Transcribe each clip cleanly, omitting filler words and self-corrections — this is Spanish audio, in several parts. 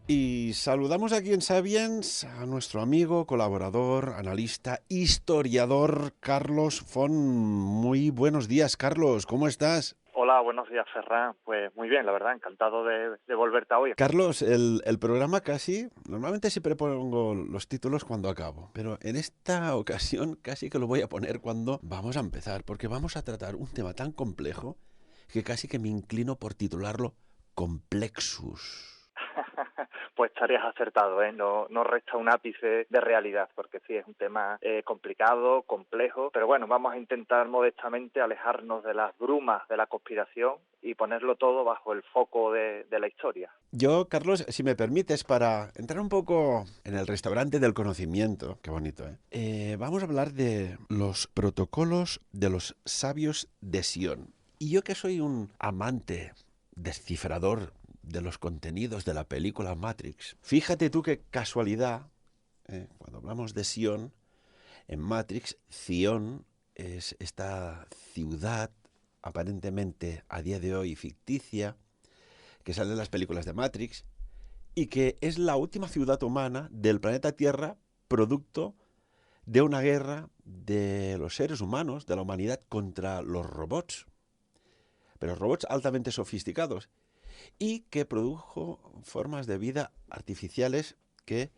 Y saludamos aquí en Sapiens a nuestro amigo, colaborador, analista, historiador, Carlos Fon. Muy buenos días, Carlos, ¿cómo estás? Hola, buenos días, Ferran. Pues muy bien, la verdad, encantado de volverte a oír. Carlos, el programa casi, normalmente siempre pongo los títulos cuando acabo, pero en esta ocasión casi que lo voy a poner cuando vamos a empezar, porque vamos a tratar un tema tan complejo que casi que me inclino por titularlo Complexus. Pues estarías acertado, ¿eh? No resta un ápice de realidad, porque sí, es un tema complicado, complejo, pero bueno, vamos a intentar modestamente alejarnos de las brumas de la conspiración y ponerlo todo bajo el foco de la historia. Yo, Carlos, si me permites, para entrar un poco en el restaurante del conocimiento, qué bonito, ¿eh? Vamos a hablar de los protocolos de los sabios de Sion. Y yo que soy un amante, descifrador de los contenidos de la película Matrix, fíjate tú qué casualidad, cuando hablamos de Sion, en Matrix, Zion es esta ciudad aparentemente a día de hoy ficticia, que sale en las películas de Matrix, y que es la última ciudad humana del planeta Tierra producto de una guerra de los seres humanos, de la humanidad, contra los robots, pero robots altamente sofisticados, y que produjo formas de vida artificiales que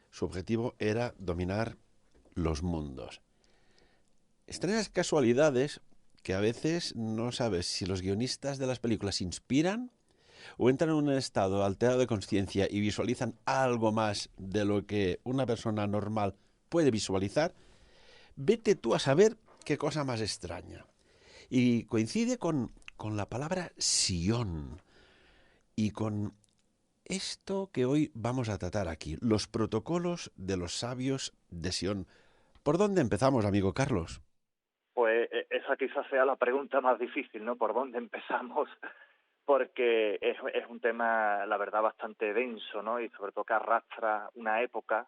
su objetivo era dominar los mundos. Extrañas casualidades que a veces no sabes si los guionistas de las películas se inspiran o entran en un estado alterado de conciencia y visualizan algo más de lo que una persona normal puede visualizar. Vete tú a saber qué cosa más extraña. Y coincide con la palabra Sion y con esto que hoy vamos a tratar aquí, los protocolos de los sabios de Sion. ¿Por dónde empezamos, amigo Carlos? Pues esa quizás sea la pregunta más difícil, ¿no? ¿Por dónde empezamos? Porque es un tema, la verdad, bastante denso, ¿no? Y sobre todo que arrastra una época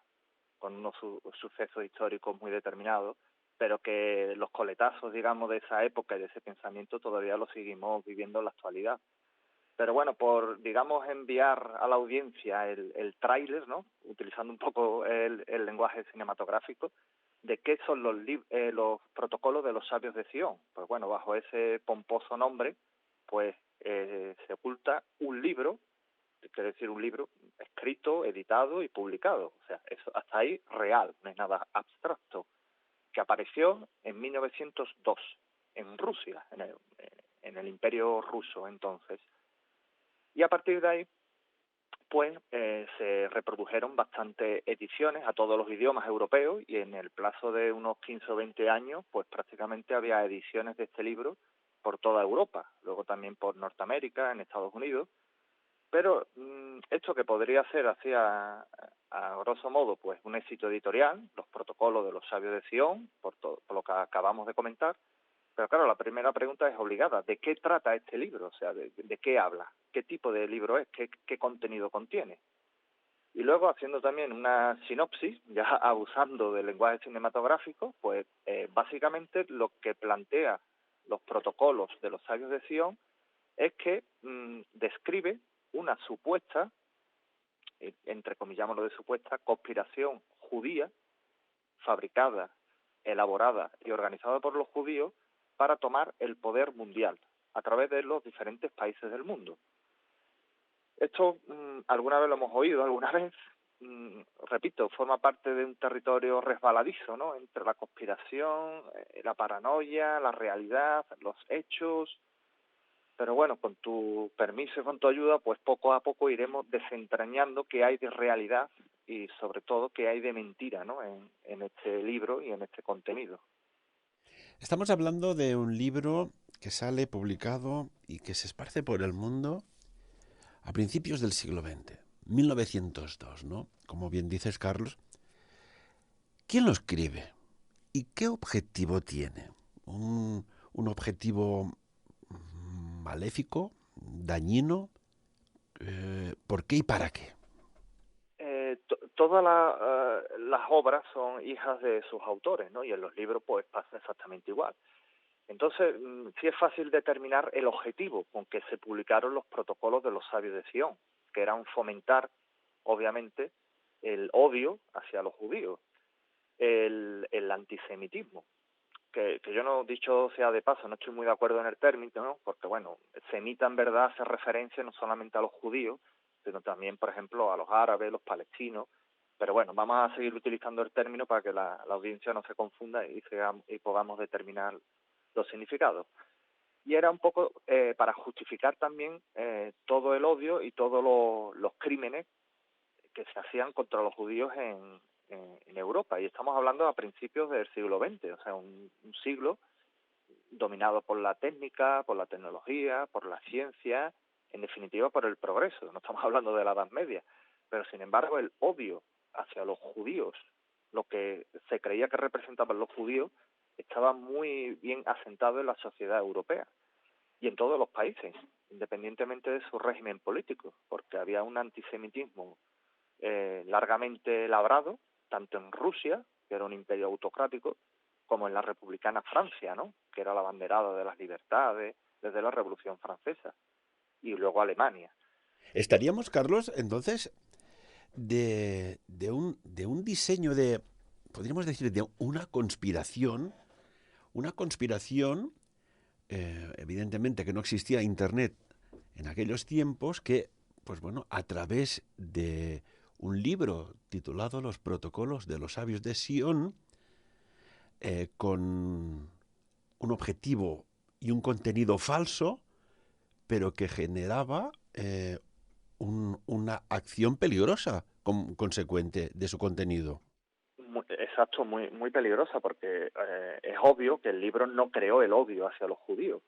con unos sucesos históricos muy determinados, pero que los coletazos, digamos, de esa época y de ese pensamiento todavía lo seguimos viviendo en la actualidad. Pero bueno, por, digamos, enviar a la audiencia el tráiler, ¿no? Utilizando un poco el lenguaje cinematográfico, de qué son los protocolos de los sabios de Sion. Pues bueno, bajo ese pomposo nombre, pues se oculta un libro, quiere decir un libro escrito, editado y publicado. O sea, eso hasta ahí real, no es nada abstracto, que apareció en 1902 en Rusia, en el Imperio Ruso entonces. Y a partir de ahí, pues se reprodujeron bastantes ediciones a todos los idiomas europeos y en el plazo de unos 15 o 20 años, pues prácticamente había ediciones de este libro por toda Europa, luego también por Norteamérica, en Estados Unidos, pero esto que podría ser así a grosso modo pues un éxito editorial, los protocolos de los sabios de Sion, por lo que acabamos de comentar, pero claro, la primera pregunta es obligada. ¿De qué trata este libro? O sea, ¿de qué habla? ¿Qué tipo de libro es? ¿Qué contenido contiene? Y luego, haciendo también una sinopsis, ya abusando del lenguaje cinematográfico, pues básicamente lo que plantea los protocolos de los sabios de Sion es que describe una supuesta, entrecomillámoslo de supuesta, conspiración judía fabricada, elaborada y organizada por los judíos para tomar el poder mundial a través de los diferentes países del mundo. Esto alguna vez lo hemos oído, alguna vez, repito, forma parte de un territorio resbaladizo, ¿no? Entre la conspiración, la paranoia, la realidad, los hechos. Pero bueno, con tu permiso y con tu ayuda, pues poco a poco iremos desentrañando qué hay de realidad y sobre todo qué hay de mentira, ¿no? En este libro y en este contenido. Estamos hablando de un libro que sale publicado y que se esparce por el mundo a principios del siglo XX, 1902, ¿no? Como bien dices, Carlos. ¿Quién lo escribe? ¿Y qué objetivo tiene? ¿Un objetivo maléfico, dañino? ¿Por qué y para qué? Todas las obras son hijas de sus autores, ¿no? Y en los libros pues pasa exactamente igual. Entonces, sí es fácil determinar el objetivo con que se publicaron los protocolos de los sabios de Sion, que eran fomentar obviamente, el odio hacia los judíos, el antisemitismo, que yo no, dicho sea de paso, no estoy muy de acuerdo en el término, ¿no? Porque, bueno, semita en verdad hace referencia no solamente a los judíos, sino también, por ejemplo, a los árabes, los palestinos, pero bueno, vamos a seguir utilizando el término para que la audiencia no se confunda y podamos determinar los significados. Y era un poco para justificar también todo el odio y todos los crímenes que se hacían contra los judíos en Europa. Y estamos hablando a principios del siglo XX, o sea, un siglo dominado por la técnica, por la tecnología, por la ciencia, en definitiva por el progreso. No estamos hablando de la Edad Media, pero sin embargo el odio hacia los judíos, lo que se creía que representaban los judíos, estaba muy bien asentado en la sociedad europea y en todos los países, independientemente de su régimen político, porque había un antisemitismo largamente labrado, tanto en Rusia, que era un imperio autocrático, como en la republicana Francia, ¿no? Que era la banderada de las libertades desde la Revolución Francesa, y luego Alemania. Estaríamos, Carlos, entonces, de un diseño de, podríamos decir, de una conspiración, evidentemente que no existía Internet en aquellos tiempos, que, pues bueno, a través de un libro titulado Los Protocolos de los Sabios de Sion, con un objetivo y un contenido falso, pero que generaba una acción peligrosa consecuente de su contenido. Exacto, muy peligrosa, porque es obvio que el libro no creó el odio hacia los judíos.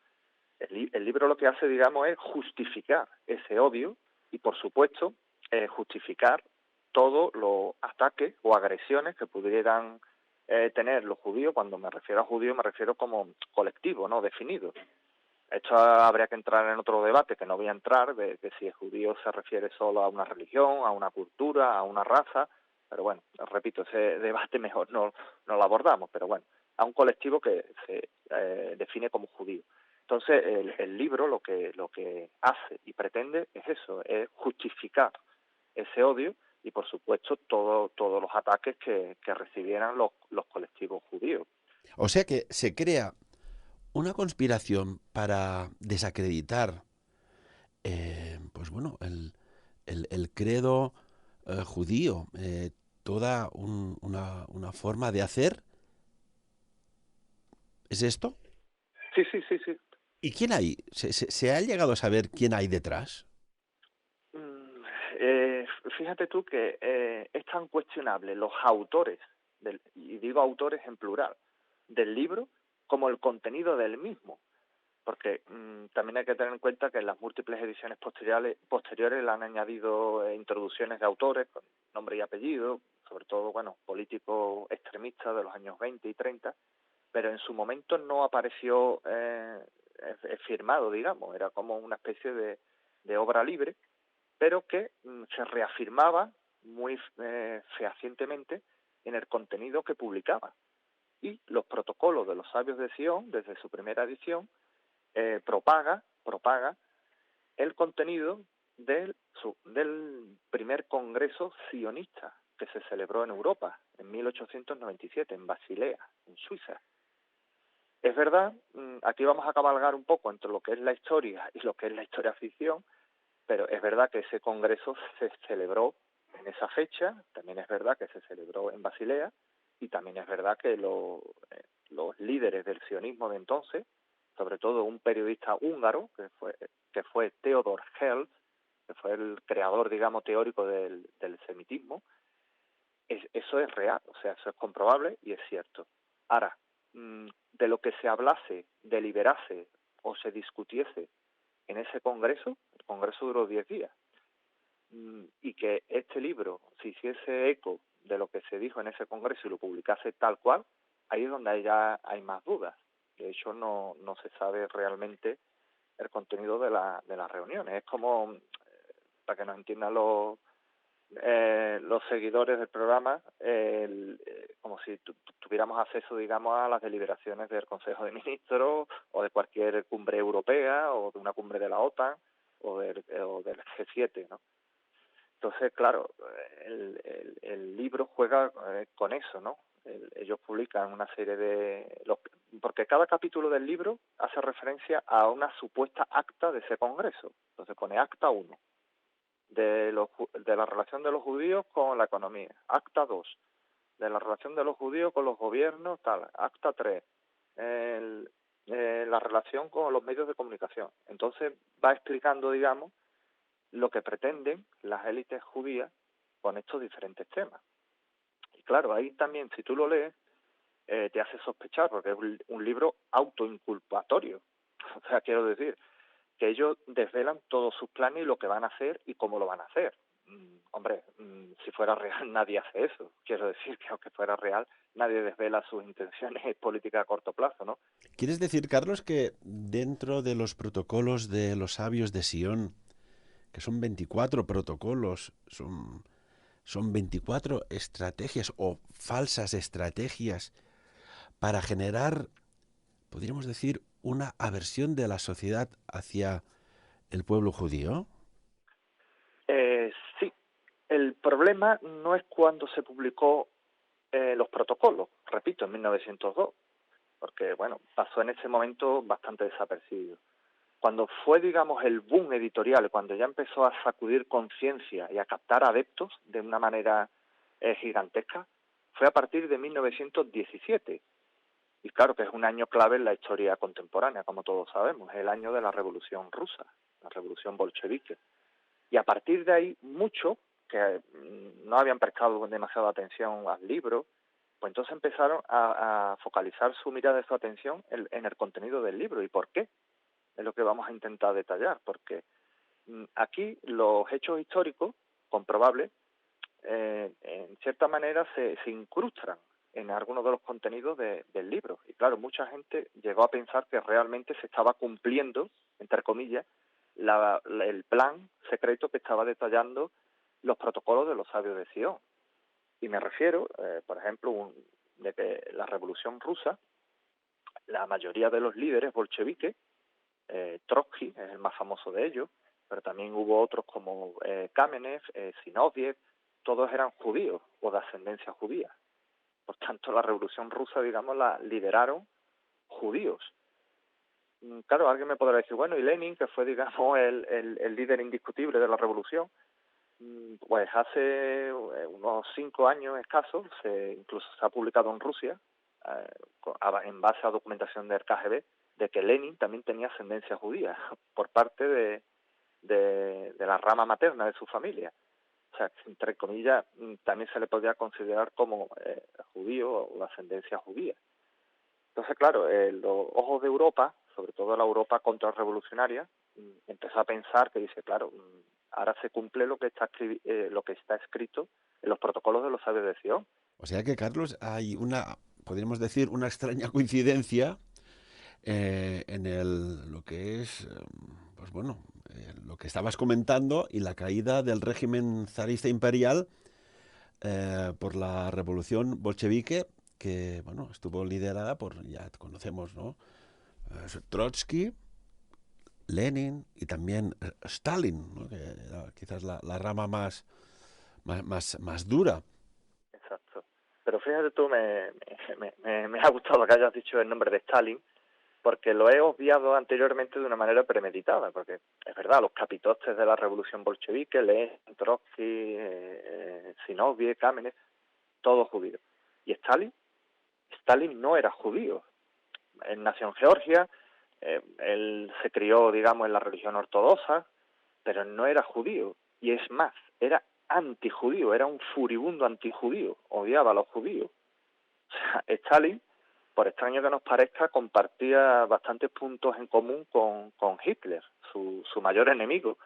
El libro lo que hace, digamos, es justificar ese odio y, por supuesto, justificar todos los ataques o agresiones que pudieran tener los judíos. Cuando me refiero a judíos me refiero como colectivo, no definido. Esto habría que entrar en otro debate, que no voy a entrar, de que si el judío se refiere solo a una religión, a una cultura, a una raza, pero bueno, repito, ese debate mejor no lo abordamos, pero bueno, a un colectivo que se define como judío. Entonces, el libro lo que hace y pretende es eso, es justificar ese odio y, por supuesto, todos los ataques que recibieran los colectivos judíos. O sea que se crea una conspiración para desacreditar, pues bueno, el credo judío, toda una forma de hacer. ¿Es esto? Sí. ¿Y quién hay? ¿Se ha llegado a saber quién hay detrás? Mm, eh, Fíjate tú que es tan cuestionable los autores, y digo autores en plural, del libro como el contenido del mismo, porque también hay que tener en cuenta que en las múltiples ediciones posteriores le han añadido introducciones de autores con nombre y apellido, sobre todo, bueno, políticos extremistas de los años 20 y 30, pero en su momento no apareció firmado, digamos, era como una especie de obra libre, pero que se reafirmaba muy fehacientemente en el contenido que publicaba. Y los protocolos de los sabios de Sion, desde su primera edición, propaga el contenido del primer congreso sionista que se celebró en Europa en 1897, en Basilea, en Suiza. Es verdad, aquí vamos a cabalgar un poco entre lo que es la historia y lo que es la historia ficción, pero es verdad que ese congreso se celebró en esa fecha, también es verdad que se celebró en Basilea, y también es verdad que los líderes del sionismo de entonces, sobre todo un periodista húngaro, que fue Theodor Herzl, que fue el creador, digamos, teórico del semitismo, eso es real, o sea, eso es comprobable y es cierto. Ahora, de lo que se hablase, deliberase o se discutiese en ese congreso, el congreso duró 10 días, y que este libro se hiciese eco de lo que se dijo en ese congreso y lo publicase tal cual, ahí es donde ya hay más dudas. De hecho, no se sabe realmente el contenido de las reuniones. Es como, para que nos entiendan los seguidores del programa, como si tuviéramos acceso, digamos, a las deliberaciones del Consejo de Ministros o de cualquier cumbre europea o de una cumbre de la OTAN o del G7, ¿no? Entonces, claro, el libro juega con eso, ¿no? Ellos publican una serie porque cada capítulo del libro hace referencia a una supuesta acta de ese congreso. Entonces pone acta 1 de la relación de los judíos con la economía, acta 2 de la relación de los judíos con los gobiernos, tal, acta 3 la relación con los medios de comunicación. Entonces va explicando, digamos, lo que pretenden las élites judías con estos diferentes temas. Y claro, ahí también, si tú lo lees, te hace sospechar, porque es un libro autoinculpatorio. O sea, quiero decir, que ellos desvelan todos sus planes y lo que van a hacer y cómo lo van a hacer. Hombre, si fuera real nadie hace eso. Quiero decir que aunque fuera real, nadie desvela sus intenciones políticas a corto plazo, ¿no? ¿Quieres decir, Carlos, que dentro de los protocolos de los sabios de Sion, que son 24 protocolos, son 24 estrategias o falsas estrategias para generar, podríamos decir, una aversión de la sociedad hacia el pueblo judío? Sí. El problema no es cuando se publicó los protocolos, repito, en 1902, porque, bueno, pasó en ese momento bastante desapercibido. Cuando fue, digamos, el boom editorial, cuando ya empezó a sacudir conciencia y a captar adeptos de una manera gigantesca, fue a partir de 1917. Y claro que es un año clave en la historia contemporánea, como todos sabemos, es el año de la Revolución Rusa, la Revolución Bolchevique. Y a partir de ahí, muchos que no habían prestado demasiada atención al libro, pues entonces empezaron a focalizar su mirada y su atención en el contenido del libro. ¿Y por qué? Es lo que vamos a intentar detallar, porque aquí los hechos históricos comprobables, en cierta manera, se incrustan en algunos de los contenidos del libro. Y claro, mucha gente llegó a pensar que realmente se estaba cumpliendo, entre comillas, el plan secreto que estaba detallando los protocolos de los sabios de Sion. Y me refiero, por ejemplo, de que la Revolución Rusa, la mayoría de los líderes bolcheviques, Trotsky es el más famoso de ellos, pero también hubo otros como Kamenev, Zinoviev, todos eran judíos o de ascendencia judía. Por tanto, la Revolución Rusa, digamos, la lideraron judíos. Claro, alguien me podrá decir, bueno, y Lenin, que fue, digamos, el líder indiscutible de la revolución, pues hace unos 5 años escasos, incluso se ha publicado en Rusia, en base a documentación del KGB, de que Lenin también tenía ascendencia judía por parte de la rama materna de su familia. O sea, entre comillas, también se le podría considerar como judío o de ascendencia judía. Entonces, claro, los ojos de Europa, sobre todo la Europa contrarrevolucionaria, empezó a pensar que dice, claro, ahora se cumple lo que está escrito en los protocolos de los sabios de Sion. O sea que, Carlos, hay podríamos decir, una extraña coincidencia lo que es, pues bueno, lo que estabas comentando y la caída del régimen zarista imperial por la revolución bolchevique, que, bueno, estuvo liderada por, ya conocemos, ¿no? Trotsky, Lenin y también Stalin, ¿no? Que era quizás la rama más dura. Exacto. Pero fíjate tú, me ha gustado que hayas dicho el nombre de Stalin, porque lo he obviado anteriormente de una manera premeditada, porque es verdad, los capitostes de la revolución bolchevique, Lenin, Trotsky, Zinoviev, Kamenev, todos judíos. ¿Y Stalin? Stalin no era judío. Él nació en Georgia, él se crió, digamos, en la religión ortodoxa, pero no era judío. Y es más, era antijudío, era un furibundo antijudío, odiaba a los judíos. O sea, Stalin, por extraño que nos parezca, compartía bastantes puntos en común con Hitler, su mayor enemigo.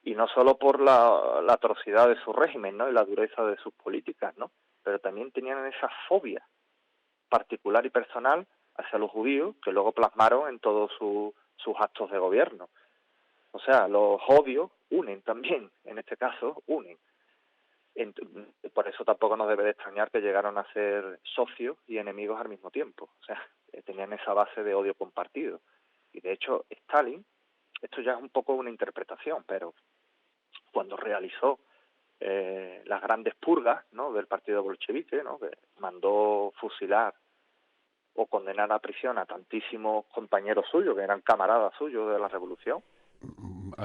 Y no solo por la atrocidad de su régimen, ¿no? Y la dureza de sus políticas, ¿no? Pero también tenían esa fobia particular y personal hacia los judíos que luego plasmaron en todos sus actos de gobierno. O sea, los odios unen también, en este caso, unen. Por eso tampoco nos debe de extrañar que llegaron a ser socios y enemigos al mismo tiempo. O sea, tenían esa base de odio compartido. Y de hecho, Stalin, esto ya es un poco una interpretación, pero cuando realizó las grandes purgas, ¿no?, del partido bolchevique, ¿no?, que mandó fusilar o condenar a prisión a tantísimos compañeros suyos, que eran camaradas suyos de la revolución.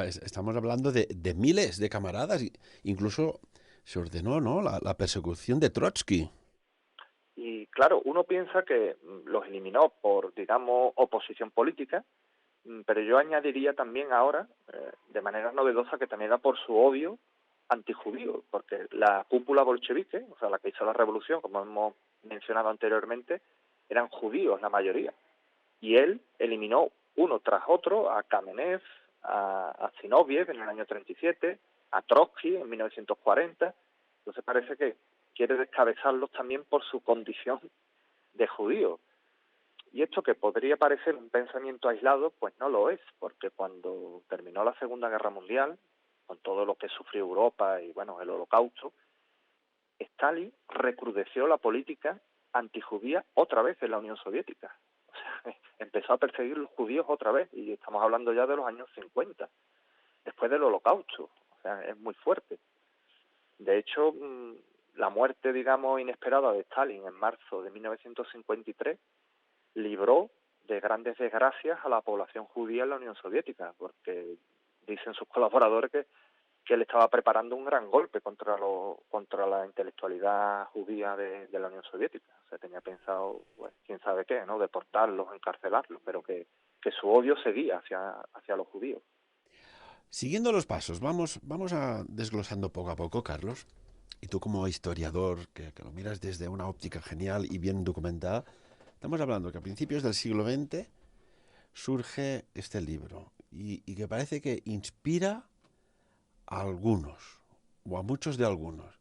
Estamos hablando de miles de camaradas. Incluso se ordenó, ¿no?, la persecución de Trotsky. Y claro, uno piensa que los eliminó por, digamos, oposición política, pero yo añadiría también ahora, de manera novedosa, que también era por su odio antijudío, porque la cúpula bolchevique, o sea, la que hizo la revolución, como hemos mencionado anteriormente, eran judíos la mayoría. Y él eliminó uno tras otro a Kamenev, a Zinoviev en el año 37, a Trotsky en 1940. Entonces parece que quiere descabezarlos también por su condición de judío. Y esto, que podría parecer un pensamiento aislado, pues no lo es, porque cuando terminó la Segunda Guerra Mundial, con todo lo que sufrió Europa y, bueno, el Holocausto, Stalin recrudeció la política antijudía otra vez en la Unión Soviética. O sea, empezó a perseguir a los judíos otra vez, y estamos hablando ya de los años 50, después del Holocausto. O sea, es muy fuerte. De hecho, la muerte, digamos, inesperada de Stalin en marzo de 1953 libró de grandes desgracias a la población judía en la Unión Soviética, porque dicen sus colaboradores que él estaba preparando un gran golpe contra la intelectualidad judía de la Unión Soviética. O sea, tenía pensado, pues, quién sabe qué, ¿no?, deportarlos, encarcelarlos, pero que su odio seguía hacia los judíos. Siguiendo los pasos, vamos a desglosando poco a poco, Carlos. Y tú, como historiador, que lo miras desde una óptica genial y bien documentada, estamos hablando que a principios del siglo XX surge este libro y que parece que inspira a algunos, o a muchos de algunos.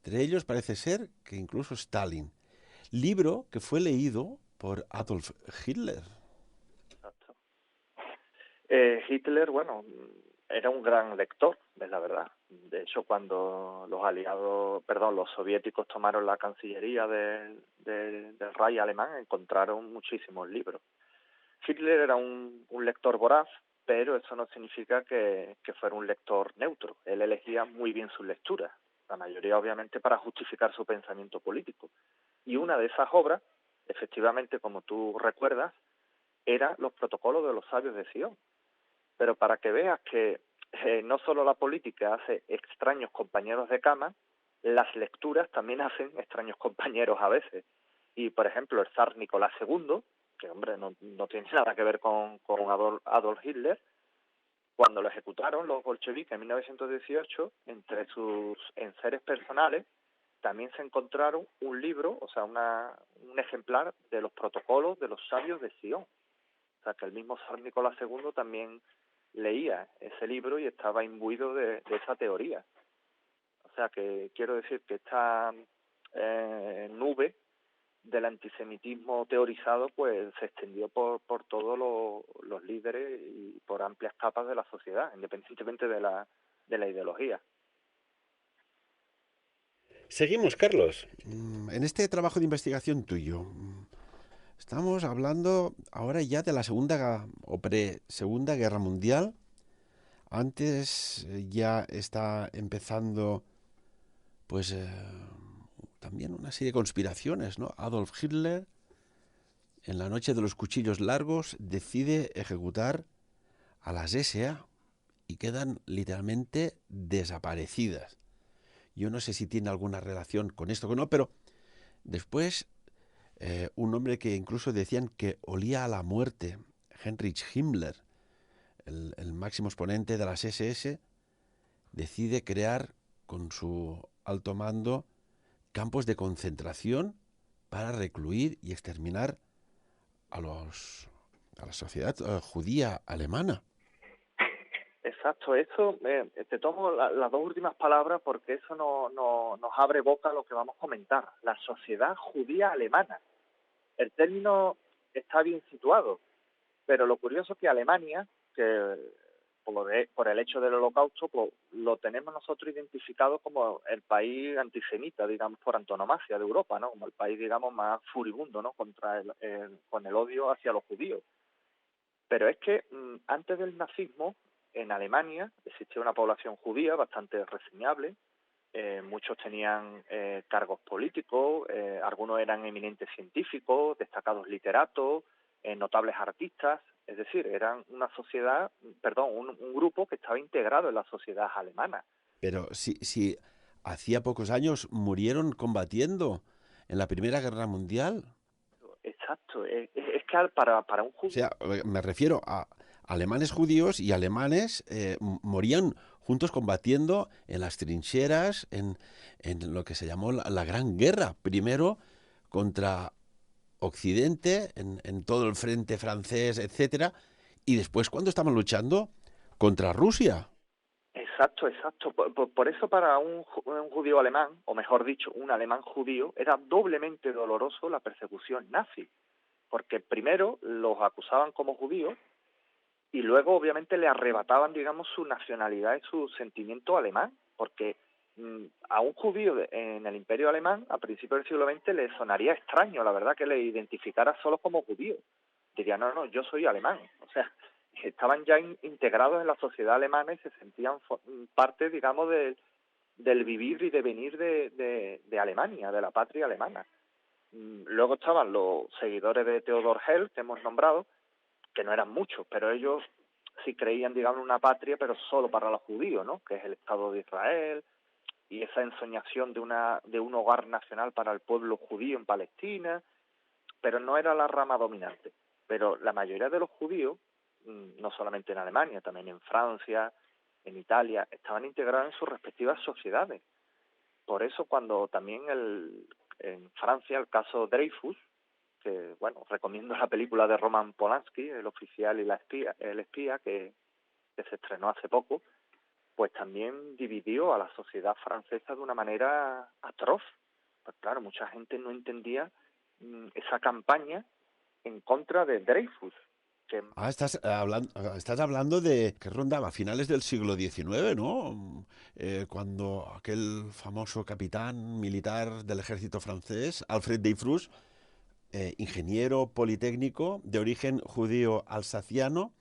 Entre ellos parece ser que incluso Stalin. Libro que fue leído por Adolf Hitler. Exacto. Hitler, bueno, era un gran lector, es la verdad. De hecho, cuando los soviéticos tomaron la cancillería del Reich alemán, encontraron muchísimos libros. Hitler era un lector voraz, pero eso no significa que fuera un lector neutro. Él elegía muy bien sus lecturas, la mayoría obviamente para justificar su pensamiento político. Y una de esas obras, efectivamente, como tú recuerdas, era Los protocolos de los sabios de Sion. Pero para que veas que no solo la política hace extraños compañeros de cama, las lecturas también hacen extraños compañeros a veces. Y, por ejemplo, el zar Nicolás II, que, hombre, no tiene nada que ver con Adolf Hitler, cuando lo ejecutaron los bolcheviques en 1918, entre sus enseres personales, también se encontraron un libro, o sea, un ejemplar de los protocolos de los sabios de Sion. O sea, que el mismo zar Nicolás II también leía ese libro y estaba imbuido de esa teoría. O sea, que quiero decir que esta nube del antisemitismo teorizado pues se extendió por todos los líderes y por amplias capas de la sociedad, independientemente de la ideología. Seguimos, Carlos. En este trabajo de investigación tuyo, estamos hablando ahora ya de la Segunda o pre-Segunda Guerra Mundial. Antes ya está empezando, pues, también una serie de conspiraciones, ¿no? Adolf Hitler, en la noche de los cuchillos largos, decide ejecutar a las SA y quedan literalmente desaparecidas. Yo no sé si tiene alguna relación con esto o no, pero después un hombre que incluso decían que olía a la muerte, Heinrich Himmler, el máximo exponente de las SS, decide crear con su alto mando campos de concentración para recluir y exterminar a la sociedad judía alemana. Exacto, eso, te tomo las dos últimas palabras porque eso nos abre boca a lo que vamos a comentar. La sociedad judía alemana. El término está bien situado, pero lo curioso es que Alemania, que por el hecho del Holocausto, pues, lo tenemos nosotros identificado como el país antisemita, digamos, por antonomasia de Europa, ¿no? Como el país, digamos, más furibundo, ¿no?, con el odio hacia los judíos. Pero es que antes del nazismo, en Alemania existía una población judía bastante reseñable, muchos tenían cargos políticos, algunos eran eminentes científicos, destacados literatos, notables artistas, es decir, eran un grupo que estaba integrado en la sociedad alemana. Pero si hacía pocos años murieron combatiendo en la Primera Guerra Mundial. Exacto, es que para un O judío... sea, me refiero a alemanes judíos y alemanes morían juntos combatiendo en las trincheras, en lo que se llamó la Gran Guerra. Primero contra Occidente, en todo el frente francés, etcétera, y después cuando estaban luchando contra Rusia. Exacto, exacto. Por eso para un judío alemán, o mejor dicho, un alemán judío, era doblemente doloroso la persecución nazi, porque primero los acusaban como judíos y luego obviamente le arrebataban, digamos, su nacionalidad y su sentimiento alemán, porque a un judío en el Imperio Alemán, a principios del siglo XX, le sonaría extraño, la verdad, que le identificara solo como judío. Diría, no, no, yo soy alemán. O sea, estaban ya integrados en la sociedad alemana y se sentían parte, digamos, del vivir y devenir de Alemania, de la patria alemana. Luego estaban los seguidores de Theodor Herzl, que hemos nombrado, que no eran muchos, pero ellos sí creían, digamos, en una patria, pero solo para los judíos, ¿no? Que es el Estado de Israel, y esa ensoñación de un hogar nacional para el pueblo judío en Palestina, pero no era la rama dominante. Pero la mayoría de los judíos, no solamente en Alemania, también en Francia, en Italia, estaban integrados en sus respectivas sociedades. Por eso cuando también en Francia el caso Dreyfus, que bueno, recomiendo la película de Roman Polanski, El oficial y el espía, que se estrenó hace poco, pues también dividió a la sociedad francesa de una manera atroz. Pues claro, mucha gente no entendía esa campaña en contra de Dreyfus. Que... Estás hablando de que rondaba a finales del siglo XIX, ¿no? Cuando aquel famoso capitán militar del ejército francés, Alfred Dreyfus, ingeniero politécnico de origen judío alsaciano,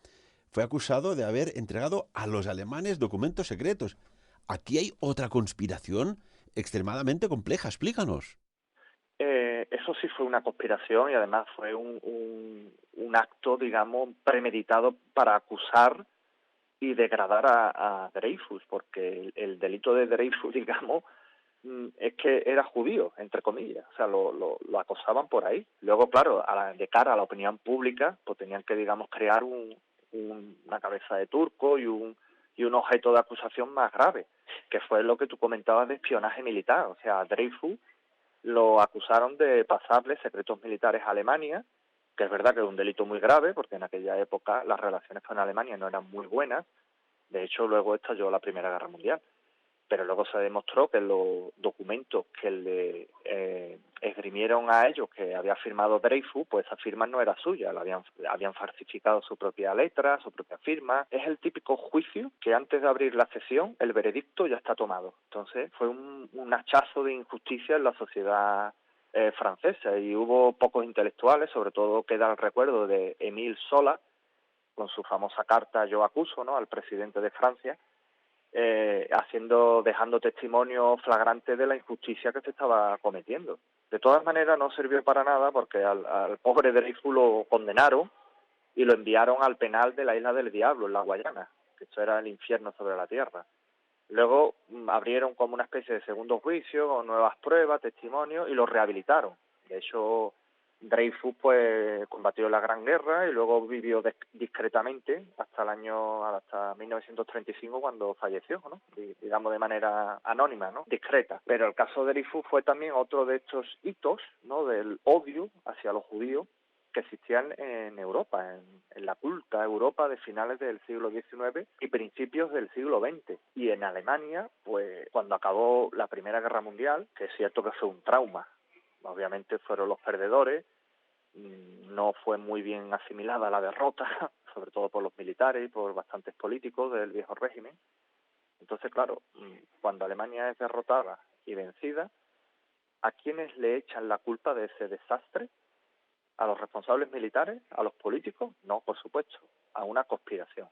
fue acusado de haber entregado a los alemanes documentos secretos. Aquí hay otra conspiración extremadamente compleja. Explícanos. Eso sí fue una conspiración y además fue un acto, digamos, premeditado para acusar y degradar a Dreyfus, porque el delito de Dreyfus, digamos, es que era judío, entre comillas, o sea, lo acosaban por ahí. Luego, claro, de cara a la opinión pública, pues tenían que, digamos, crear una cabeza de turco y un objeto de acusación más grave, que fue lo que tú comentabas de espionaje militar. O sea, a Dreyfus lo acusaron de pasarle secretos militares a Alemania, que es verdad que es un delito muy grave, porque en aquella época las relaciones con Alemania no eran muy buenas. De hecho, luego estalló la Primera Guerra Mundial. Pero luego se demostró que los documentos que le esgrimieron a ellos que había firmado Dreyfus, pues esa firma no era suya, habían falsificado su propia letra, su propia firma. Es el típico juicio que antes de abrir la sesión el veredicto ya está tomado. Entonces fue un hachazo de injusticia en la sociedad francesa y hubo pocos intelectuales, sobre todo queda el recuerdo de Émile Zola, con su famosa carta Yo acuso, ¿no?, al presidente de Francia, dejando testimonio flagrante de la injusticia que se estaba cometiendo. De todas maneras no sirvió para nada porque al pobre Dreyfus lo condenaron y lo enviaron al penal de la Isla del Diablo, en la Guayana, que esto era el infierno sobre la tierra. Luego abrieron como una especie de segundo juicio, con nuevas pruebas, testimonios, y lo rehabilitaron. De hecho, Dreyfus pues combatió la Gran Guerra y luego vivió discretamente hasta 1935 cuando falleció, ¿no? Digamos de manera anónima, ¿no? Discreta. Pero el caso de Dreyfus fue también otro de estos hitos, ¿no?, del odio hacia los judíos que existían en Europa, en la culta Europa de finales del siglo XIX y principios del siglo XX. Y en Alemania, pues cuando acabó la Primera Guerra Mundial, que es cierto que fue un trauma, obviamente fueron los perdedores, no fue muy bien asimilada la derrota, sobre todo por los militares y por bastantes políticos del viejo régimen. Entonces, claro, cuando Alemania es derrotada y vencida, ¿a quiénes le echan la culpa de ese desastre? ¿A los responsables militares? ¿A los políticos? No, por supuesto, a una conspiración,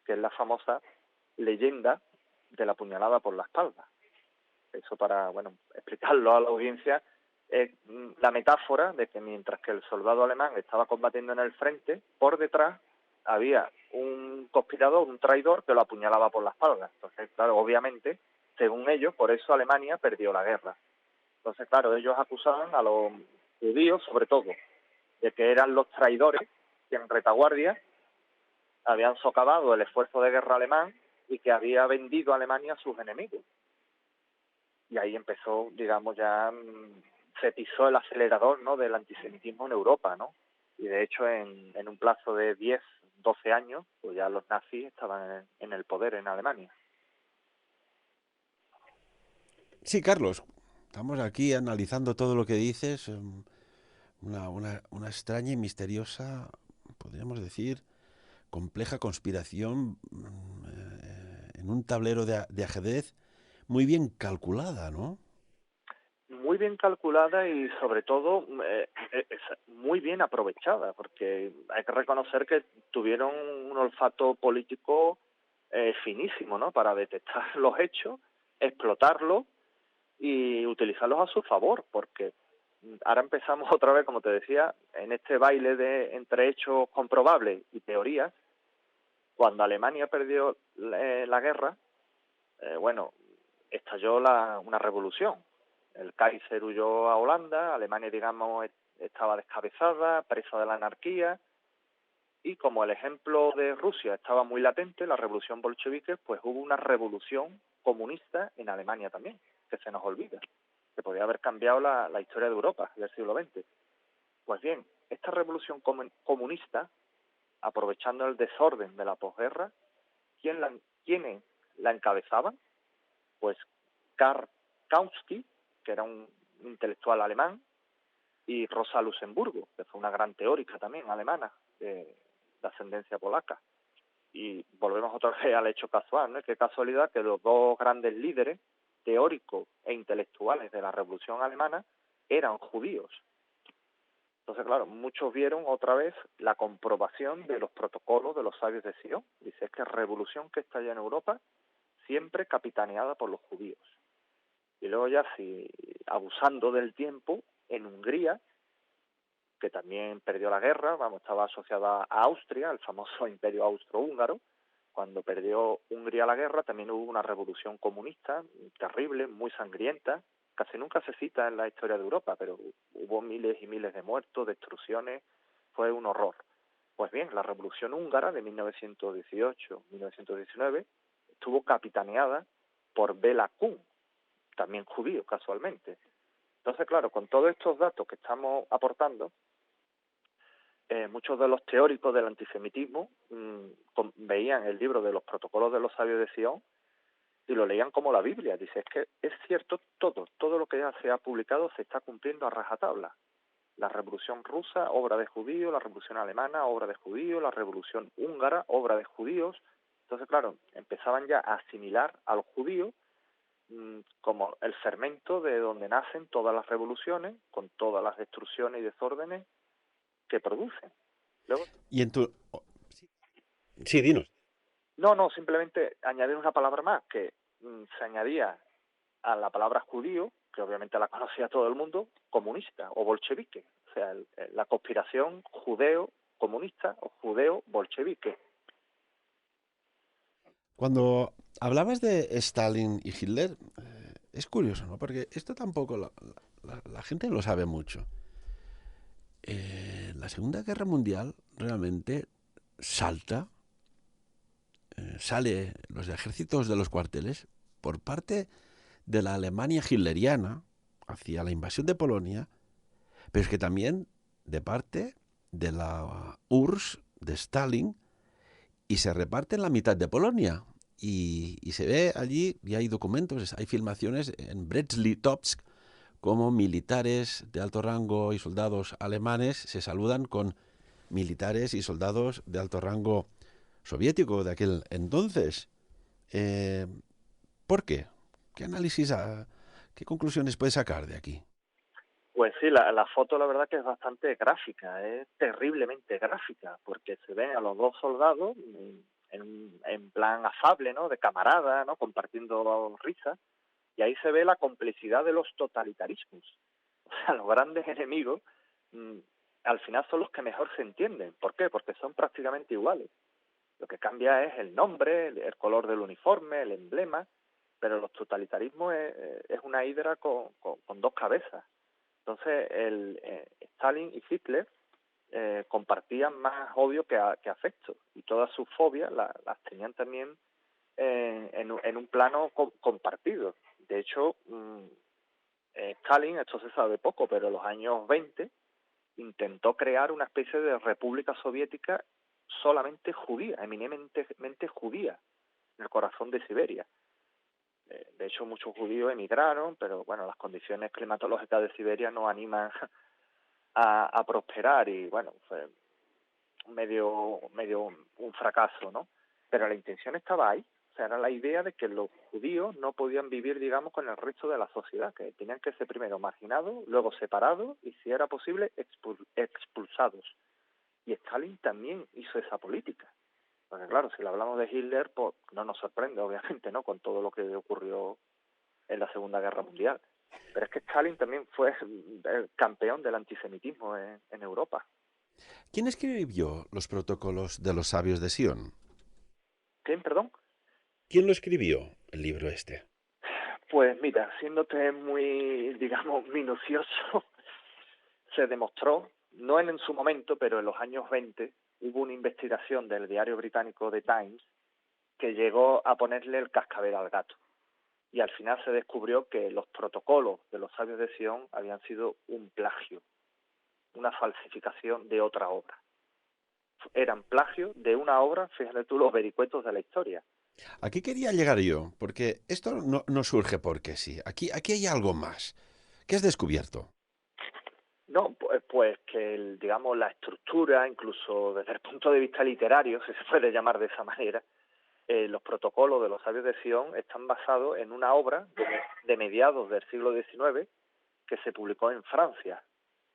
que es la famosa leyenda de la puñalada por la espalda. Eso para, bueno, explicarlo a la audiencia, es la metáfora de que mientras que el soldado alemán estaba combatiendo en el frente, por detrás había un conspirador, un traidor, que lo apuñalaba por la espalda. Entonces, claro, obviamente, según ellos, por eso Alemania perdió la guerra. Entonces, claro, ellos acusaban a los judíos, sobre todo, de que eran los traidores que en retaguardia habían socavado el esfuerzo de guerra alemán y que había vendido a Alemania a sus enemigos. Y ahí empezó, digamos, ya se pisó el acelerador, ¿no?, del antisemitismo en Europa, ¿no? Y de hecho, en un plazo de 10, 12 años, pues ya los nazis estaban en el poder en Alemania. Sí, Carlos, estamos aquí analizando todo lo que dices, una extraña y misteriosa, podríamos decir, compleja conspiración en un tablero de ajedrez muy bien calculada, ¿no? Muy bien calculada y sobre todo muy bien aprovechada, porque hay que reconocer que tuvieron un olfato político finísimo, ¿no?, para detectar los hechos, explotarlos y utilizarlos a su favor, porque ahora empezamos otra vez, como te decía, en este baile de entre hechos comprobables y teorías. Cuando Alemania perdió la guerra, bueno, estalló una revolución. El Kaiser huyó a Holanda, Alemania, digamos, estaba descabezada, presa de la anarquía, y como el ejemplo de Rusia estaba muy latente, la revolución bolchevique, pues hubo una revolución comunista en Alemania también, que se nos olvida, que podía haber cambiado la historia de Europa del siglo XX. Pues bien, esta revolución comunista, aprovechando el desorden de la posguerra, ¿quiénes la encabezaban? Pues Karl Kautsky, que era un intelectual alemán, y Rosa Luxemburgo, que fue una gran teórica también alemana, de ascendencia polaca. Y volvemos otra vez al hecho casual, ¿no? Qué casualidad que los dos grandes líderes teóricos e intelectuales de la Revolución Alemana eran judíos. Entonces, claro, muchos vieron otra vez la comprobación de los protocolos de los sabios de Sion. Dice, es que revolución que está allá en Europa, siempre capitaneada por los judíos. Y luego ya, si abusando del tiempo, en Hungría, que también perdió la guerra, vamos, estaba asociada a Austria, el famoso imperio austrohúngaro. Cuando perdió Hungría la guerra, también hubo una revolución comunista terrible, muy sangrienta. Casi nunca se cita en la historia de Europa, pero hubo miles y miles de muertos, destrucciones, fue un horror. Pues bien, la revolución húngara de 1918-1919 estuvo capitaneada por Béla Kun, también judío, casualmente. Entonces, claro, con todos estos datos que estamos aportando, muchos de los teóricos del antisemitismo veían el libro de los protocolos de los sabios de Sion y lo leían como la Biblia. Dice, es que es cierto, todo lo que ya se ha publicado se está cumpliendo a rajatabla. La revolución rusa, obra de judíos; la revolución alemana, obra de judíos; la revolución húngara, obra de judíos. Entonces, claro, empezaban ya a asimilar a los judíos como el fermento de donde nacen todas las revoluciones, con todas las destrucciones y desórdenes que producen. Luego, Y en tu... Sí, dinos. no, simplemente añadir una palabra más, que se añadía a la palabra judío, que obviamente la conocía todo el mundo, comunista o bolchevique. O sea, la conspiración judeo-comunista o judeo-bolchevique. Cuando hablabas de Stalin y Hitler, es curioso, ¿no? Porque esto tampoco la gente lo sabe mucho. La Segunda Guerra Mundial realmente salta, sale los ejércitos de los cuarteles por parte de la Alemania hitleriana hacia la invasión de Polonia, pero es que también de parte de la URSS de Stalin, y se reparte en la mitad de Polonia. Y se ve allí, y hay documentos, hay filmaciones en Brest-Litovsk, como militares de alto rango y soldados alemanes se saludan con militares y soldados de alto rango soviético de aquel entonces. Eh, ¿Por qué? ¿Qué análisis, qué conclusiones puede sacar de aquí? Pues sí, la foto la verdad que es bastante gráfica, es terriblemente gráfica, porque se ven a los dos soldados en plan afable, ¿no?, de camarada, ¿no?, compartiendo risas, Y ahí se ve la complicidad de los totalitarismos. O sea, los grandes enemigos mm, al final son los que mejor se entienden. ¿Por qué? Porque son prácticamente iguales. Lo que cambia es el nombre, el color del uniforme, el emblema, pero los totalitarismos es una hidra con dos cabezas. Entonces, Stalin y Hitler compartían más odio que afecto, y todas sus fobias las tenían también en un plano compartido. De hecho, Stalin, esto se sabe poco, pero en los años 20 intentó crear una especie de república soviética solamente judía, eminentemente judía, en el corazón de Siberia. De hecho, muchos judíos emigraron, pero bueno, las condiciones climatológicas de Siberia no animan a prosperar, y bueno, fue medio un fracaso, ¿no? Pero la intención estaba ahí. O sea, era la idea de que los judíos no podían vivir, digamos, con el resto de la sociedad, que tenían que ser primero marginados, luego separados y, si era posible, expulsados. Y Stalin también hizo esa política. Porque claro, si le hablamos de Hitler, pues no nos sorprende, obviamente, ¿no?, con todo lo que ocurrió en la Segunda Guerra Mundial. Pero es que Stalin también fue el campeón del antisemitismo en Europa. ¿Quién escribió los protocolos de los sabios de Sion? ¿Quién, perdón? ¿Quién lo escribió, el libro este? Pues mira, siéndote muy, digamos, minucioso, se demostró, no en su momento, pero en los años 20, hubo una investigación del diario británico The Times que llegó a ponerle el cascabel al gato. Y al final se descubrió que los protocolos de los sabios de Sion habían sido un plagio, una falsificación de otra obra. Eran plagio de una obra, fíjate tú los vericuetos de la historia. Aquí quería llegar yo, porque esto no surge porque sí. Aquí hay algo más. ¿Qué has descubierto? No, pues que, digamos, la estructura, incluso desde el punto de vista literario, si se puede llamar de esa manera, los protocolos de los sabios de Sion están basados en una obra de mediados del siglo XIX que se publicó en Francia,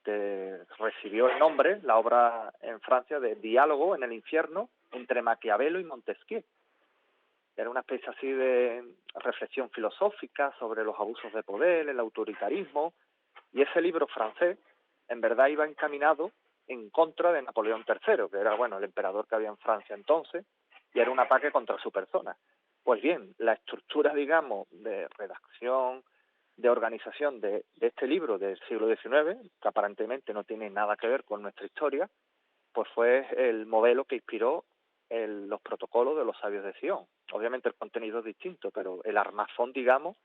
que recibió el nombre, la obra en Francia, de Diálogo en el infierno entre Maquiavelo y Montesquieu. Era una especie así de reflexión filosófica sobre los abusos de poder, el autoritarismo, y ese libro francés en verdad iba encaminado en contra de Napoleón III, que era, bueno, el emperador que había en Francia entonces, y era un ataque contra su persona. Pues bien, la estructura, digamos, de redacción, de organización de este libro del siglo XIX, que aparentemente no tiene nada que ver con nuestra historia, pues fue el modelo que inspiró los protocolos de los sabios de Sion. Obviamente el contenido es distinto, pero el armazón, digamos,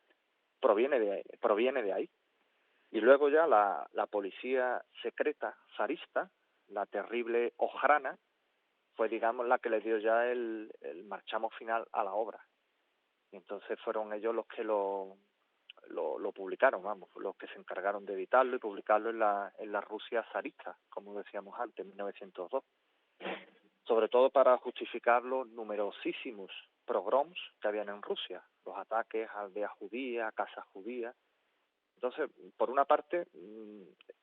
proviene de ahí. Y luego ya la policía secreta zarista, la terrible Ojrana, fue, digamos, la que le dio ya el marchamo final a la obra. Y entonces fueron ellos los que lo publicaron, vamos, los que se encargaron de editarlo y publicarlo en la Rusia zarista, como decíamos antes, en 1902. Sobre todo para justificar los numerosísimos pogroms que habían en Rusia, los ataques a aldeas judías, a casas judías. Entonces, por una parte,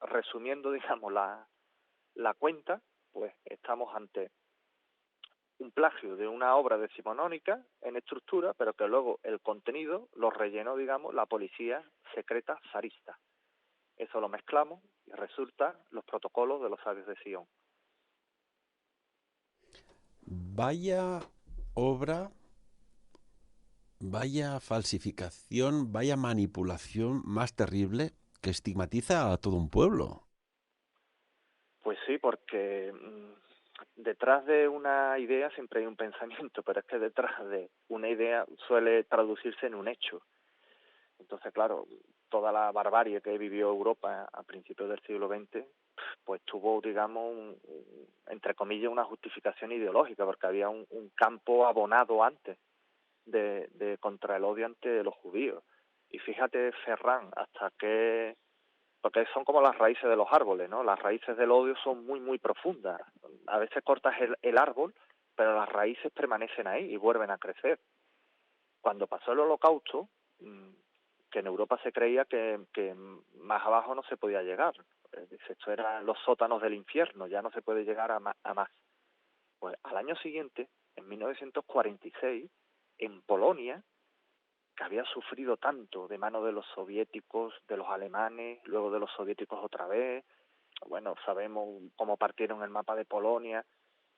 resumiendo, digamos, la cuenta, pues estamos ante un plagio de una obra decimonónica en estructura, pero que luego el contenido lo rellenó, digamos, la policía secreta zarista. Eso lo mezclamos y resulta los protocolos de los sabios de Sion. Vaya obra, vaya falsificación, vaya manipulación más terrible que estigmatiza a todo un pueblo. Pues sí, porque detrás de una idea siempre hay un pensamiento, pero es que detrás de una idea suele traducirse en un hecho. Entonces, claro, toda la barbarie que vivió Europa a principios del siglo XX, pues tuvo, digamos, entre comillas, una justificación ideológica, porque había un campo abonado antes de contra el odio ante los judíos. Y fíjate, Ferran, porque son como las raíces de los árboles, ¿no? Las raíces del odio son muy, muy profundas. A veces cortas el árbol, pero las raíces permanecen ahí y vuelven a crecer. Cuando pasó el Holocausto, que en Europa se creía que más abajo no se podía llegar. Esto eran los sótanos del infierno, ya no se puede llegar a más. Pues al año siguiente, en 1946, en Polonia, que había sufrido tanto de mano de los soviéticos, de los alemanes, luego de los soviéticos otra vez. Bueno, sabemos cómo partieron el mapa de Polonia.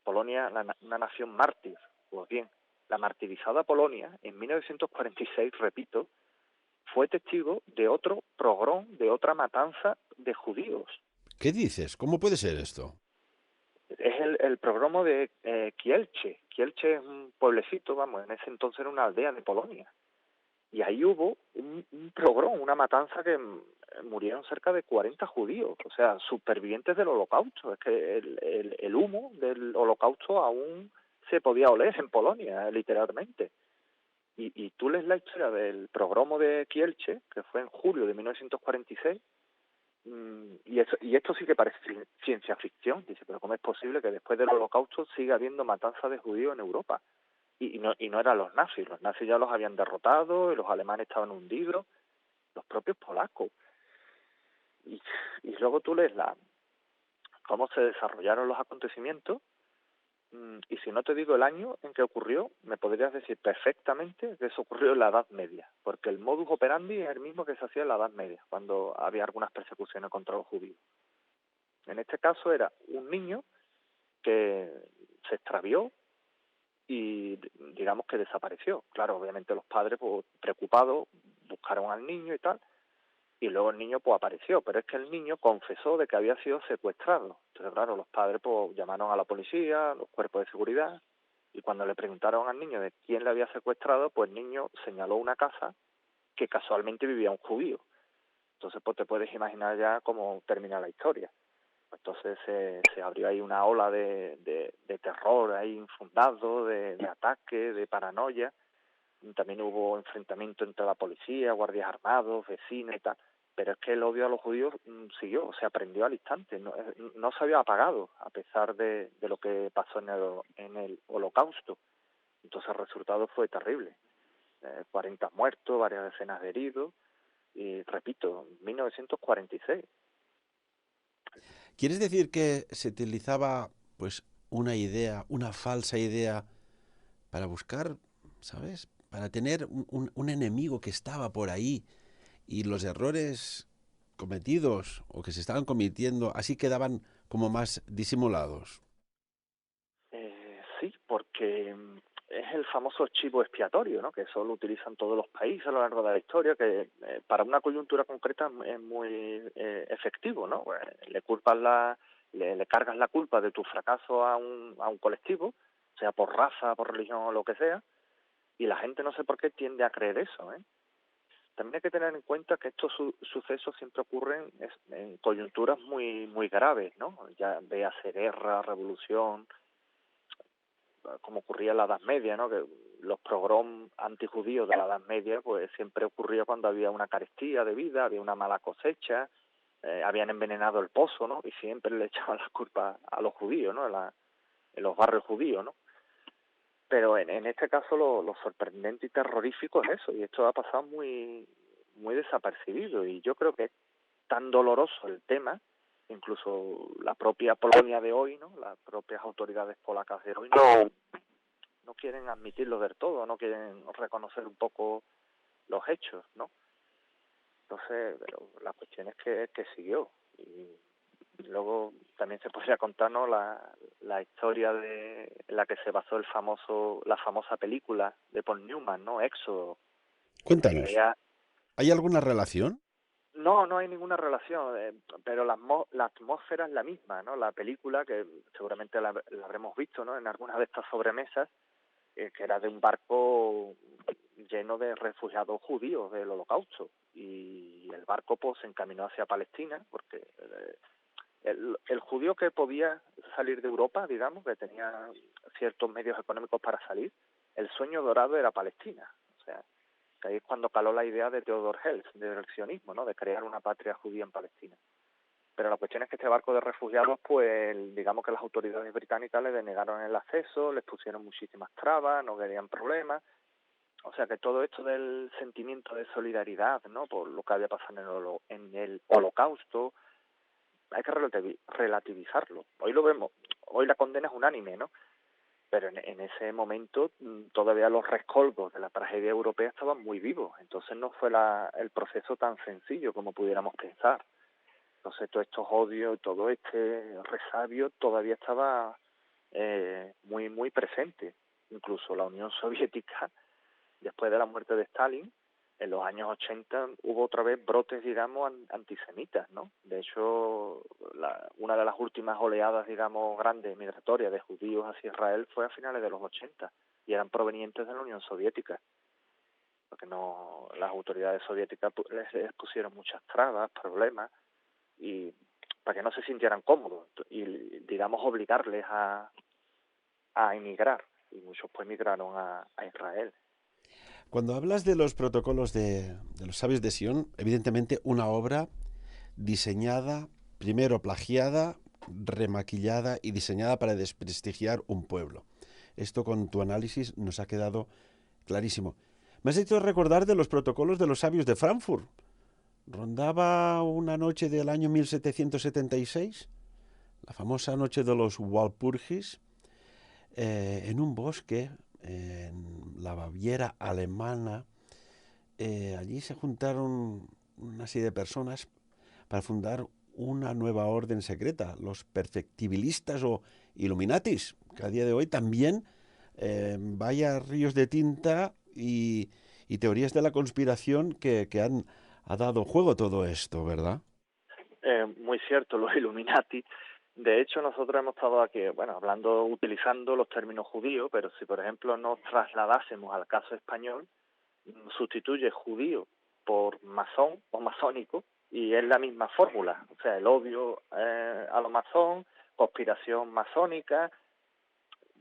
Polonia, una nación mártir. Pues bien, la martirizada Polonia, en 1946, repito, fue testigo de otro pogrom, de otra matanza de judíos. ¿Qué dices? ¿Cómo puede ser esto? Es el pogrom de Kielce. Kielce es un pueblecito, vamos, en ese entonces era una aldea de Polonia. Y ahí hubo un pogrom, una matanza que murieron cerca de 40 judíos, o sea, supervivientes del Holocausto. Es que el humo del Holocausto aún se podía oler en Polonia, literalmente. Y tú lees la historia del pogromo de Kielce, que fue en julio de 1946, y esto sí que parece ciencia ficción. Dice, pero ¿cómo es posible que después del Holocausto siga habiendo matanzas de judíos en Europa? Y no eran los nazis ya los habían derrotado, y los alemanes estaban hundidos, los propios polacos. Y luego tú lees cómo se desarrollaron los acontecimientos, y si no te digo el año en que ocurrió, me podrías decir perfectamente que eso ocurrió en la Edad Media, porque el modus operandi es el mismo que se hacía en la Edad Media, cuando había algunas persecuciones contra los judíos. En este caso era un niño que se extravió y digamos que desapareció. Claro, obviamente los padres, pues, preocupados, buscaron al niño y tal, y luego el niño pues apareció, pero es que el niño confesó de que había sido secuestrado. Entonces, claro, los padres pues llamaron a la policía, los cuerpos de seguridad, y cuando le preguntaron al niño de quién le había secuestrado, pues el niño señaló una casa que casualmente vivía un judío. Entonces, pues te puedes imaginar ya cómo termina la historia. Entonces se abrió ahí una ola de terror ahí infundado, de ataque, de paranoia. También hubo enfrentamiento entre la policía, guardias armados, vecinos y tal. Pero es que el odio a los judíos siguió, se aprendió al instante, no se había apagado a pesar de lo que pasó en el Holocausto. Entonces el resultado fue terrible. 40 muertos, varias decenas de heridos, y repito, 1946. ¿Quieres decir que se utilizaba pues una idea, una falsa idea para buscar, ¿sabes? Para tener un enemigo que estaba por ahí y los errores cometidos o que se estaban cometiendo así quedaban como más disimulados? Sí, porque es el famoso chivo expiatorio, ¿no? Que eso lo utilizan todos los países a lo largo de la historia, que para una coyuntura concreta es muy efectivo, ¿no? Pues, le cargas la culpa de tu fracaso a un colectivo, sea por raza, por religión o lo que sea, y la gente no sé por qué tiende a creer eso, ¿eh? También hay que tener en cuenta que estos sucesos siempre ocurren en coyunturas muy muy graves, ¿no? Ya véase guerra, revolución, como ocurría en la Edad Media, ¿no? Que los pogroms antijudíos de la Edad Media pues siempre ocurría cuando había una carestía de vida, había una mala cosecha, habían envenenado el pozo, ¿no? Y siempre le echaban las culpas a los judíos, ¿no? En los barrios judíos, ¿no? Pero en este caso lo sorprendente y terrorífico es eso, y esto ha pasado muy muy desapercibido, y yo creo que es tan doloroso el tema, incluso la propia Polonia de hoy, ¿no? Las propias autoridades polacas de hoy no quieren admitirlo del todo, no quieren reconocer un poco los hechos, ¿no? Entonces, pero la cuestión es que siguió. Y luego también se podría contarnos la historia de en la que se basó la famosa película de Paul Newman, ¿no? Éxodo, que en Cuéntanos, realidad ¿hay alguna relación? no hay ninguna relación, pero la atmósfera es la misma, ¿no? La película, que seguramente la habremos visto, ¿no? En alguna de estas sobremesas, que era de un barco lleno de refugiados judíos del Holocausto, y el barco pues se encaminó hacia Palestina, porque el judío que podía salir de Europa, digamos, que tenía ciertos medios económicos para salir, el sueño dorado era Palestina. O sea, que ahí es cuando caló la idea de Theodor Herzl, del sionismo, ¿no? De crear una patria judía en Palestina. Pero la cuestión es que este barco de refugiados, pues digamos que las autoridades británicas le denegaron el acceso, les pusieron muchísimas trabas, no querían problemas. O sea que todo esto del sentimiento de solidaridad, ¿no? Por lo que había pasado en el Holocausto, hay que relativizarlo. Hoy lo vemos, hoy la condena es unánime, ¿no? pero en ese momento todavía los rescoldos de la tragedia europea estaban muy vivos, entonces no fue el proceso tan sencillo como pudiéramos pensar. Entonces todos estos odios, todo este resabio todavía estaba muy, muy presente. Incluso la Unión Soviética, después de la muerte de Stalin, en los años 80 hubo otra vez brotes, digamos, antisemitas, ¿no? De hecho, una de las últimas oleadas, digamos, grandes migratorias de judíos hacia Israel fue a finales de los 80 y eran provenientes de la Unión Soviética, porque no, las autoridades soviéticas les pusieron muchas trabas, problemas, y para que no se sintieran cómodos y, digamos, obligarles a emigrar, y muchos pues migraron a Israel. Cuando hablas de los protocolos de los sabios de Sion, evidentemente una obra diseñada, primero plagiada, remaquillada y diseñada para desprestigiar un pueblo. Esto con tu análisis nos ha quedado clarísimo. Me has hecho recordar de los protocolos de los sabios de Frankfurt. Rondaba una noche del año 1776, la famosa noche de los Walpurgis, en un bosque en la Baviera alemana. Allí se juntaron una serie de personas para fundar una nueva orden secreta, los perfectibilistas o Illuminatis, que a día de hoy también vaya ríos de tinta y teorías de la conspiración que ha dado juego todo esto, ¿verdad? Muy cierto, los Illuminati. De hecho, nosotros hemos estado aquí, bueno, utilizando los términos judíos, pero si, por ejemplo, nos trasladásemos al caso español, sustituye judío por masón o masónico y es la misma fórmula, o sea, el odio a lo masón, conspiración masónica.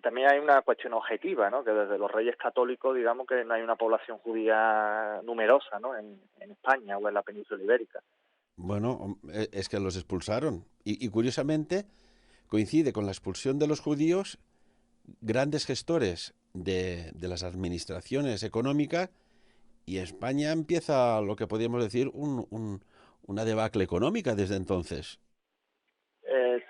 También hay una cuestión objetiva, ¿no? Que desde los Reyes Católicos, digamos que no hay una población judía numerosa, ¿no? En España o en la península ibérica. Bueno, es que los expulsaron. Y curiosamente coincide con la expulsión de los judíos grandes gestores de las administraciones económicas y España empieza lo que podríamos decir una debacle económica desde entonces. Eh,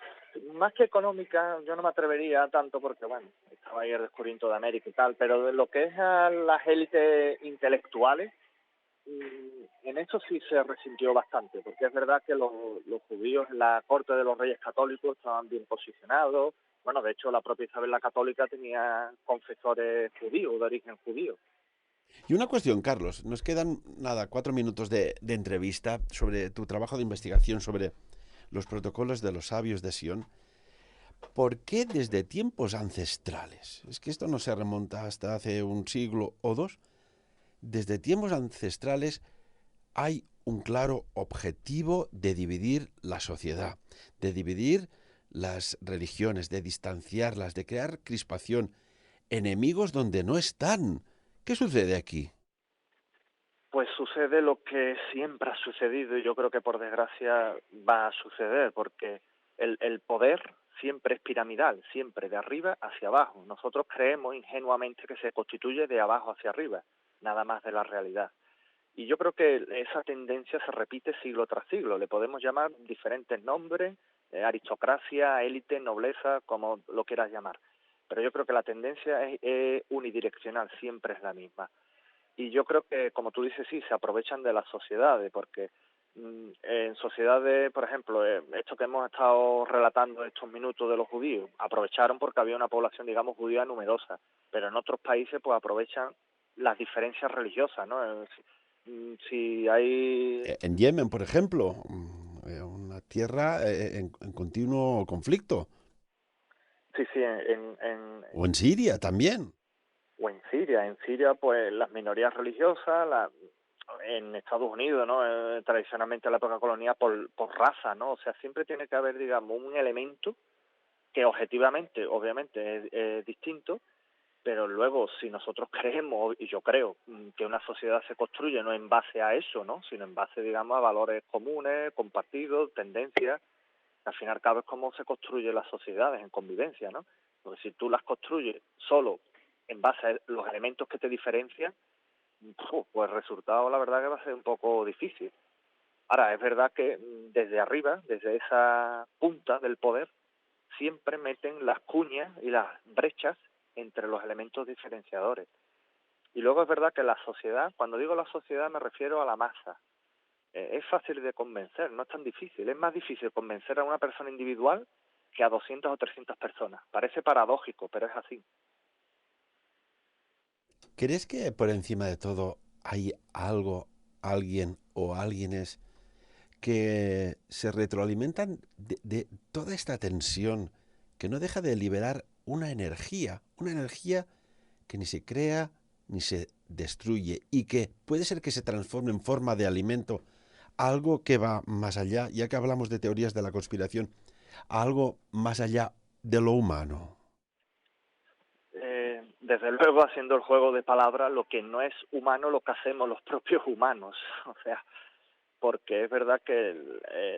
Más que económica, yo no me atrevería tanto porque, bueno, estaba ahí el descubrimiento de América y tal, pero de lo que es a las élites intelectuales, en eso sí se resintió bastante, porque es verdad que los judíos en la corte de los reyes católicos estaban bien posicionados. Bueno, de hecho, la propia Isabel la Católica tenía confesores judíos, de origen judío. Y una cuestión, Carlos, nos quedan nada, 4 minutos de entrevista sobre tu trabajo de investigación sobre los protocolos de los sabios de Sion. ¿Por qué desde tiempos ancestrales? Es que esto no se remonta hasta hace un siglo o dos. Desde tiempos ancestrales hay un claro objetivo de dividir la sociedad, de dividir las religiones, de distanciarlas, de crear crispación, enemigos donde no están. ¿Qué sucede aquí? Pues sucede lo que siempre ha sucedido y yo creo que por desgracia va a suceder, porque el poder siempre es piramidal, siempre de arriba hacia abajo. Nosotros creemos ingenuamente que se constituye de abajo hacia arriba, nada más de la realidad. Y yo creo que esa tendencia se repite siglo tras siglo. Le podemos llamar diferentes nombres, aristocracia, élite, nobleza, como lo quieras llamar. Pero yo creo que la tendencia es unidireccional, siempre es la misma. Y yo creo que, como tú dices, sí, se aprovechan de las sociedades, porque en sociedades, por ejemplo, esto que hemos estado relatando estos minutos de los judíos, aprovecharon porque había una población, digamos, judía numerosa, pero en otros países pues aprovechan las diferencias religiosas, ¿no? Si hay... En Yemen, por ejemplo, una tierra en continuo conflicto. Sí, sí, O en Siria también. o en Siria pues las minorías religiosas, en Estados Unidos, ¿no? Tradicionalmente en la época colonial por raza, ¿no? O sea, siempre tiene que haber, digamos, un elemento que objetivamente, obviamente, es distinto, pero luego si nosotros creemos, y yo creo, que una sociedad se construye no en base a eso, ¿no? Sino en base, digamos, a valores comunes, compartidos, tendencias, al fin y al cabo es como se construyen las sociedades en convivencia, ¿no? Porque si tú las construyes solo en base a los elementos que te diferencian, pues el resultado la verdad que va a ser un poco difícil. Ahora, es verdad que desde arriba, desde esa punta del poder, siempre meten las cuñas y las brechas entre los elementos diferenciadores. Y luego es verdad que la sociedad, cuando digo la sociedad me refiero a la masa. Es fácil de convencer, no es tan difícil. Es más difícil convencer a una persona individual que a 200 o 300 personas. Parece paradójico, pero es así. ¿Crees que por encima de todo hay algo, alguien o alguienes que se retroalimentan de toda esta tensión que no deja de liberar una energía que ni se crea ni se destruye y que puede ser que se transforme en forma de alimento, algo que va más allá, ya que hablamos de teorías de la conspiración, algo más allá de lo humano? Desde luego, haciendo el juego de palabras, lo que no es humano lo que hacemos los propios humanos. O sea, porque es verdad que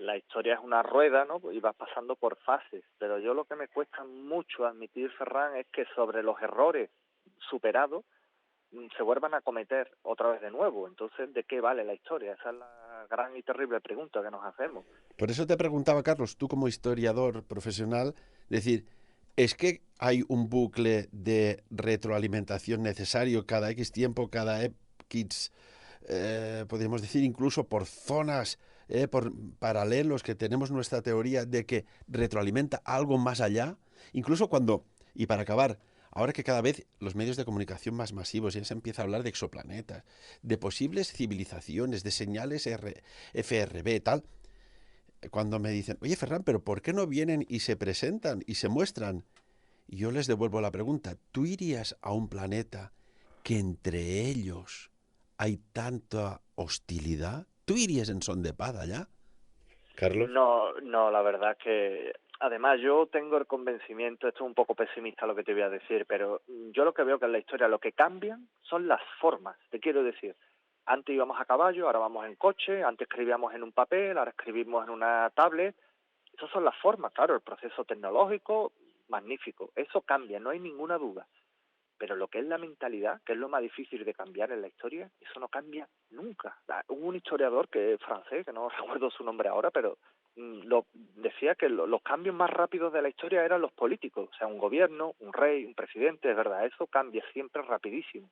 la historia es una rueda, ¿no? Y vas pasando por fases, pero yo lo que me cuesta mucho admitir, Ferran, es que sobre los errores superados se vuelvan a cometer otra vez de nuevo. Entonces, ¿de qué vale la historia? Esa es la gran y terrible pregunta que nos hacemos. Por eso te preguntaba, Carlos, tú como historiador profesional, decir, ¿es que hay un bucle de retroalimentación necesario cada X tiempo, cada X, podríamos decir, incluso por zonas, por paralelos que tenemos nuestra teoría de que retroalimenta algo más allá? Incluso cuando, y para acabar, ahora que cada vez los medios de comunicación más masivos ya se empieza a hablar de exoplanetas, de posibles civilizaciones, de señales FRB, tal, cuando me dicen, oye Ferran, pero ¿por qué no vienen y se presentan y se muestran? Y yo les devuelvo la pregunta, ¿tú irías a un planeta que entre ellos hay tanta hostilidad? ¿Tú irías en son de paz allá, Carlos? No, la verdad que... Además, yo tengo el convencimiento, esto es un poco pesimista lo que te voy a decir, pero yo lo que veo que en la historia lo que cambian son las formas. Te quiero decir, antes íbamos a caballo, ahora vamos en coche, antes escribíamos en un papel, ahora escribimos en una tablet. Esas son las formas, claro, el proceso tecnológico, magnífico. Eso cambia, no hay ninguna duda. Pero lo que es la mentalidad, que es lo más difícil de cambiar en la historia, eso no cambia nunca. Hubo un historiador que es francés, que no recuerdo su nombre ahora, pero decía que los cambios más rápidos de la historia eran los políticos. O sea, un gobierno, un rey, un presidente, es verdad, eso cambia siempre rapidísimo.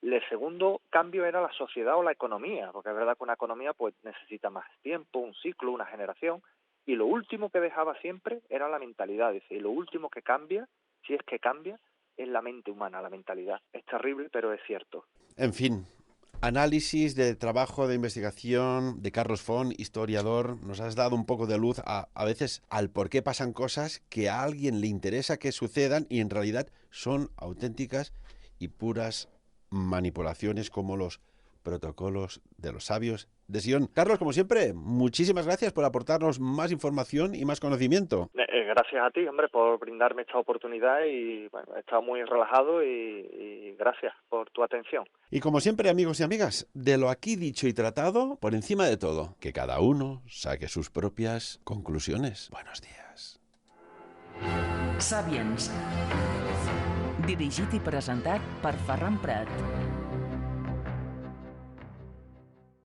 El segundo cambio era la sociedad o la economía, porque es verdad que una economía pues necesita más tiempo, un ciclo, una generación. Y lo último que dejaba siempre era la mentalidad. Dice, y lo último que cambia, si es que cambia, es la mente humana, la mentalidad. Es terrible, pero es cierto. En fin, análisis de trabajo de investigación de Carlos Font, historiador. Nos has dado un poco de luz a veces al por qué pasan cosas que a alguien le interesa que sucedan y en realidad son auténticas y puras manipulaciones como los protocolos de los sabios de Sion. Carlos, como siempre, muchísimas gracias por aportarnos más información y más conocimiento. Gracias a ti, hombre, por brindarme esta oportunidad y bueno, he estado muy relajado y gracias por tu atención. Y como siempre, amigos y amigas, de lo aquí dicho y tratado, por encima de todo, que cada uno saque sus propias conclusiones. Buenos días. Sapiens. Dirigit i presentat per Ferran Prat.